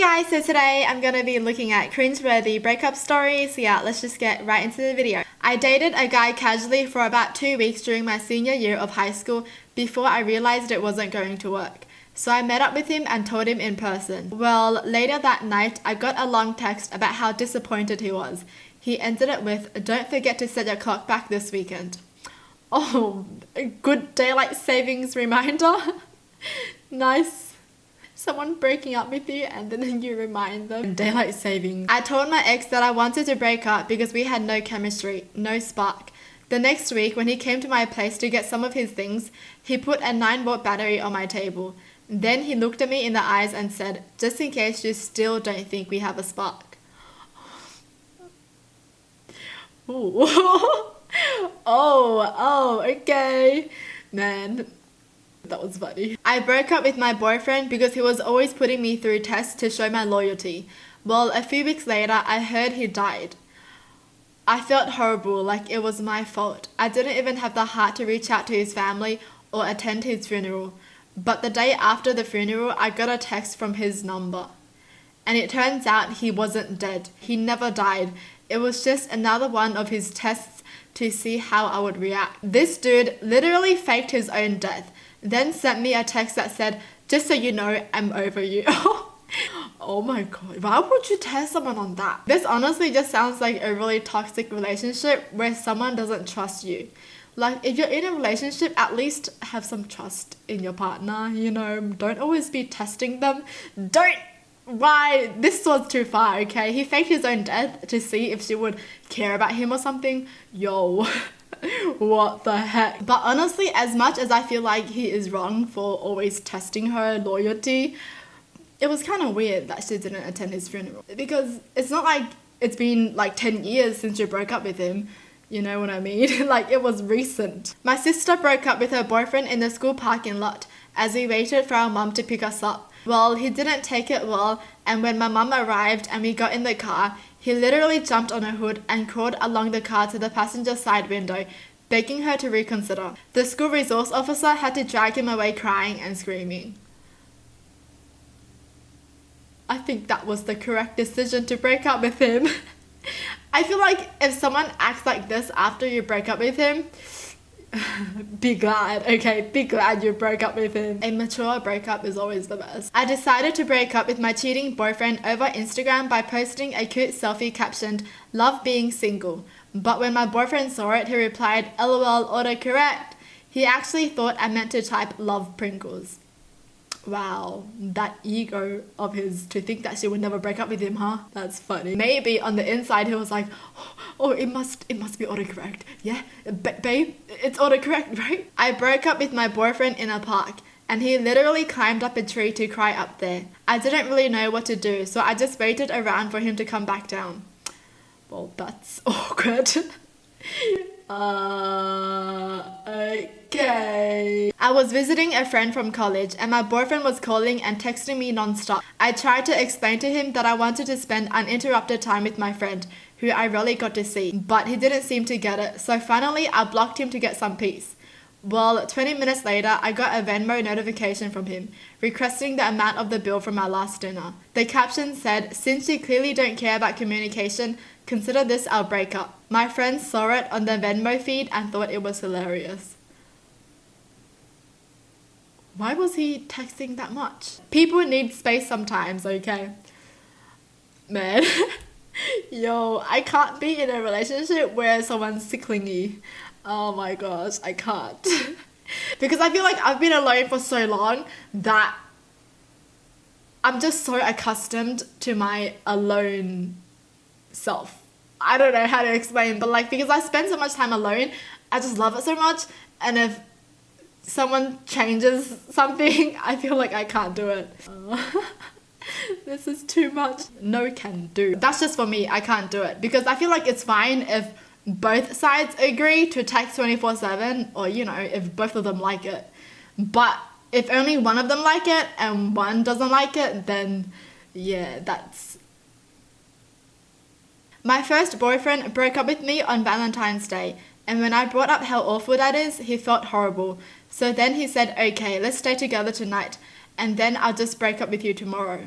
Guys, so today I'm going to be looking at cringeworthy breakup stories. So yeah, let's just get right into the video. I dated a guy casually for about 2 weeks during my senior year of high school before I realized it wasn't going to work. So I met up with him and told him in person. Well, later that night, I got a long text about how disappointed he was. He ended it with, "Don't forget to set your clock back this weekend." Oh, a good daylight savings reminder. Nice. Someone breaking up with you and then you remind them. Daylight savings. I told my ex that I wanted to break up because we had no chemistry, no spark. The next week, when he came to my place to get some of his things, he put a 9-volt battery on my table. Then he looked at me in the eyes and said, "Just in case you still don't think we have a spark." Ooh. Okay. Man, that was funny. I broke up with my boyfriend because he was always putting me through tests to show my loyalty. Well, a few weeks later, I heard he died. I felt horrible, like it was my fault. I didn't even have the heart to reach out to his family or attend his funeral. But the day after the funeral, I got a text from his number. And it turns out he wasn't dead. He never died. It was just another one of his tests to see how I would react. This dude literally faked his own death, then sent me a text that said, "Just so you know, I'm over you." Oh my god, why would you tell someone on that? This honestly just sounds like a really toxic relationship where someone doesn't trust you. Like, if you're in a relationship, at least have some trust in your partner, you know? Don't always be testing them. Why? This was too far, okay? He faked his own death to see if she would care about him or something. Yo, what the heck? But honestly, as much as I feel like he is wrong for always testing her loyalty, it was kind of weird that she didn't attend his funeral. Because it's not like it's been like 10 years since you broke up with him. You know what I mean? Like, it was recent. My sister broke up with her boyfriend in the school parking lot as we waited for our mum to pick us up. Well, he didn't take it well, and when my mum arrived and we got in the car, he literally jumped on her hood and crawled along the car to the passenger side window, begging her to reconsider. The school resource officer had to drag him away crying and screaming. I think that was the correct decision to break up with him. I feel like if someone acts like this after you break up with him, be glad, okay? Be glad you broke up with him. A mature breakup is always the best. I decided to break up with my cheating boyfriend over Instagram by posting a cute selfie captioned, "Love being single." But when my boyfriend saw it, he replied, "LOL, autocorrect." He actually thought I meant to type "love Pringles." Wow, that ego of his to think that she would never break up with him, huh? That's funny. Maybe on the inside he was like, "Oh, it must be autocorrect. Yeah, babe, it's autocorrect, right?" I broke up with my boyfriend in a park, and he literally climbed up a tree to cry up there. I didn't really know what to do, so I just waited around for him to come back down. Well, that's awkward. Okay. I was visiting a friend from college and my boyfriend was calling and texting me non-stop. I tried to explain to him that I wanted to spend uninterrupted time with my friend, who I rarely got to see, but he didn't seem to get it, so finally I blocked him to get some peace. Well, 20 minutes later, I got a Venmo notification from him, requesting the amount of the bill from my last dinner. The caption said, "Since you clearly don't care about communication, consider this our breakup." My friends saw it on the Venmo feed and thought it was hilarious. Why was he texting that much? People need space sometimes, okay? Man. Yo, I can't be in a relationship where someone's clingy. Oh my gosh, I can't. Because I feel like I've been alone for so long that I'm just so accustomed to my alone self. I don't know how to explain, but like, because I spend so much time alone, I just love it so much, and if someone changes something, I feel like I can't do it. This is too much. No can do. That's just for me, I can't do it, because I feel like it's fine if both sides agree to text 24/7, or you know, if both of them like it. But if only one of them like it and one doesn't like it, then yeah, that's... My first boyfriend broke up with me on Valentine's Day, and when I brought up how awful that is, he felt horrible. So then he said, "Okay, let's stay together tonight, and then I'll just break up with you tomorrow."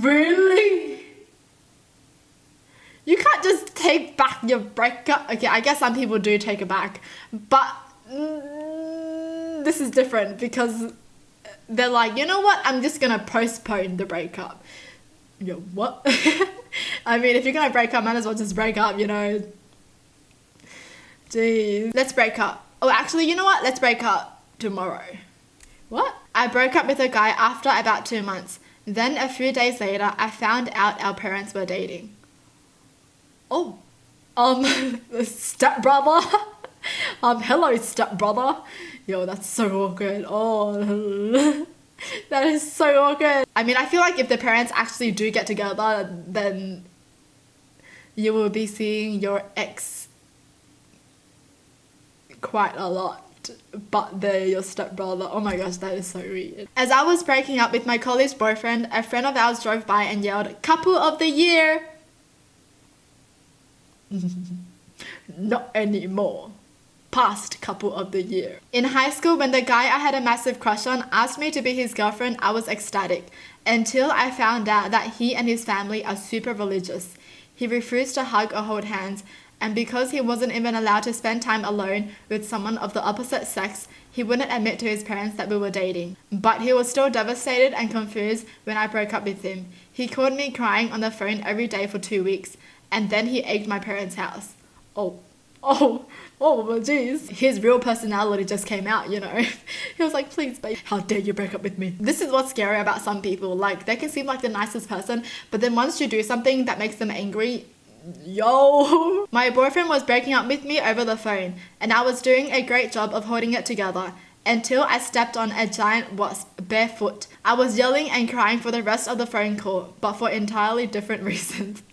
Really? You can't just take back your breakup. Okay, I guess some people do take it back, but this is different because they're like, you know what? I'm just gonna postpone the breakup. Yo, what? I mean, if you're gonna break up, might as well just break up, you know. Jeez. Let's break up. Oh, actually, you know what? Let's break up tomorrow. What? I broke up with a guy after about 2 months. Then a few days later, I found out our parents were dating. Oh, stepbrother. Hello, stepbrother. Yo, that's so awkward. Oh, that is so awkward. I mean, I feel like if the parents actually do get together, then you will be seeing your ex quite a lot. But they're your stepbrother. Oh my gosh, that is so weird. As I was breaking up with my college boyfriend, a friend of ours drove by and yelled, "Couple of the year!" Not anymore. Past couple of the year. In high school, when the guy I had a massive crush on asked me to be his girlfriend, I was ecstatic. Until I found out that he and his family are super religious. He refused to hug or hold hands, and because he wasn't even allowed to spend time alone with someone of the opposite sex, he wouldn't admit to his parents that we were dating. But he was still devastated and confused when I broke up with him. He called me crying on the phone every day for 2 weeks, and then he egged my parents' house. Oh, jeez. His real personality just came out, you know. He was like, "Please, babe, how dare you break up with me?" This is what's scary about some people. Like, they can seem like the nicest person, but then once you do something that makes them angry, yo. My boyfriend was breaking up with me over the phone, and I was doing a great job of holding it together until I stepped on a giant wasp barefoot. I was yelling and crying for the rest of the phone call, but for entirely different reasons.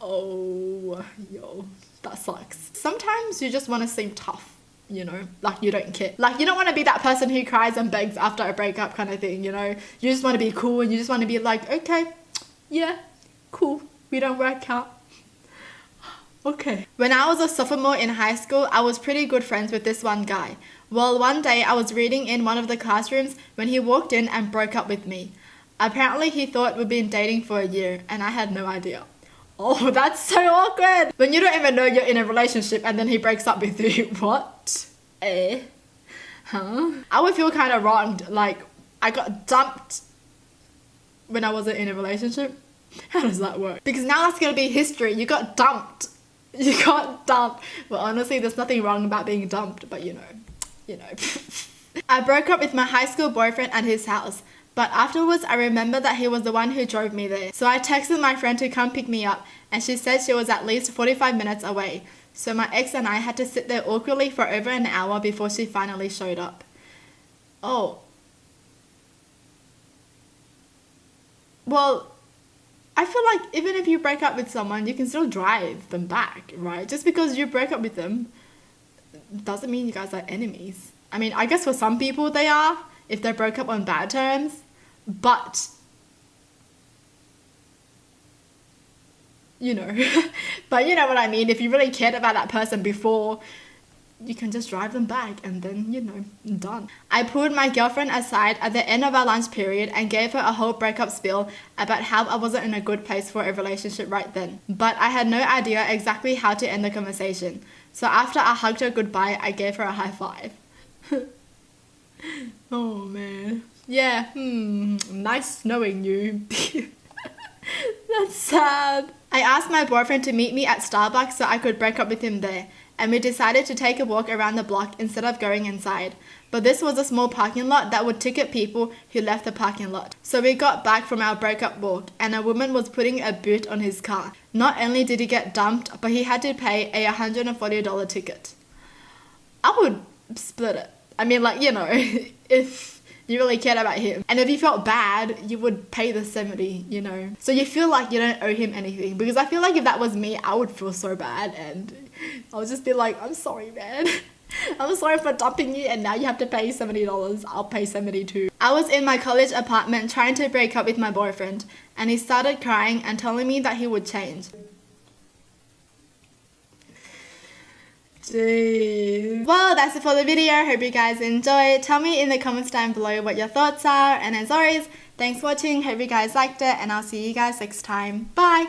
Oh, yo, that sucks. Sometimes you just want to seem tough, you know, like you don't care. Like, you don't want to be that person who cries and begs after a breakup kind of thing, you know. You just want to be cool and you just want to be like, okay, yeah, cool, we don't work out. Okay. When I was a sophomore in high school, I was pretty good friends with this one guy. Well, one day I was reading in one of the classrooms when he walked in and broke up with me. Apparently he thought we'd been dating for a year and I had no idea. Oh, that's so awkward. When you don't even know you're in a relationship and then he breaks up with you. What? Huh? I would feel kind of wronged. Like, I got dumped when I wasn't in a relationship. How does that work? Because now that's going to be history. You got dumped. You got dumped. Well, honestly, there's nothing wrong about being dumped, but you know. I broke up with my high school boyfriend at his house. But afterwards, I remember that he was the one who drove me there. So I texted my friend to come pick me up, and she said she was at least 45 minutes away. So my ex and I had to sit there awkwardly for over an hour before she finally showed up. Oh. Well, I feel like even if you break up with someone, you can still drive them back, right? Just because you break up with them doesn't mean you guys are enemies. I mean, I guess for some people they are, if they broke up on bad terms. But, you know, but you know what I mean. If you really cared about that person before, you can just drive them back and then, you know, done. I pulled my girlfriend aside at the end of our lunch period and gave her a whole breakup spiel about how I wasn't in a good place for a relationship right then. But I had no idea exactly how to end the conversation. So after I hugged her goodbye, I gave her a high five. Oh man. Yeah, nice knowing you. That's sad. I asked my boyfriend to meet me at Starbucks so I could break up with him there, and we decided to take a walk around the block instead of going inside. But this was a small parking lot that would ticket people who left the parking lot. So we got back from our breakup walk, and a woman was putting a boot on his car. Not only did he get dumped, but he had to pay a $140 ticket. I would split it. I mean, like, you know, if you really cared about him. And if you felt bad, you would pay the 70, you know. So you feel like you don't owe him anything. Because I feel like if that was me, I would feel so bad. And I would just be like, I'm sorry, man. I'm sorry for dumping you and now you have to pay $70. I'll pay 70 too. I was in my college apartment trying to break up with my boyfriend. And he started crying and telling me that he would change. Jeez. Well, that's it for the video. Hope you guys enjoyed. Tell me in the comments down below what your thoughts are. And as always, thanks for watching. Hope you guys liked it. And I'll see you guys next time. Bye.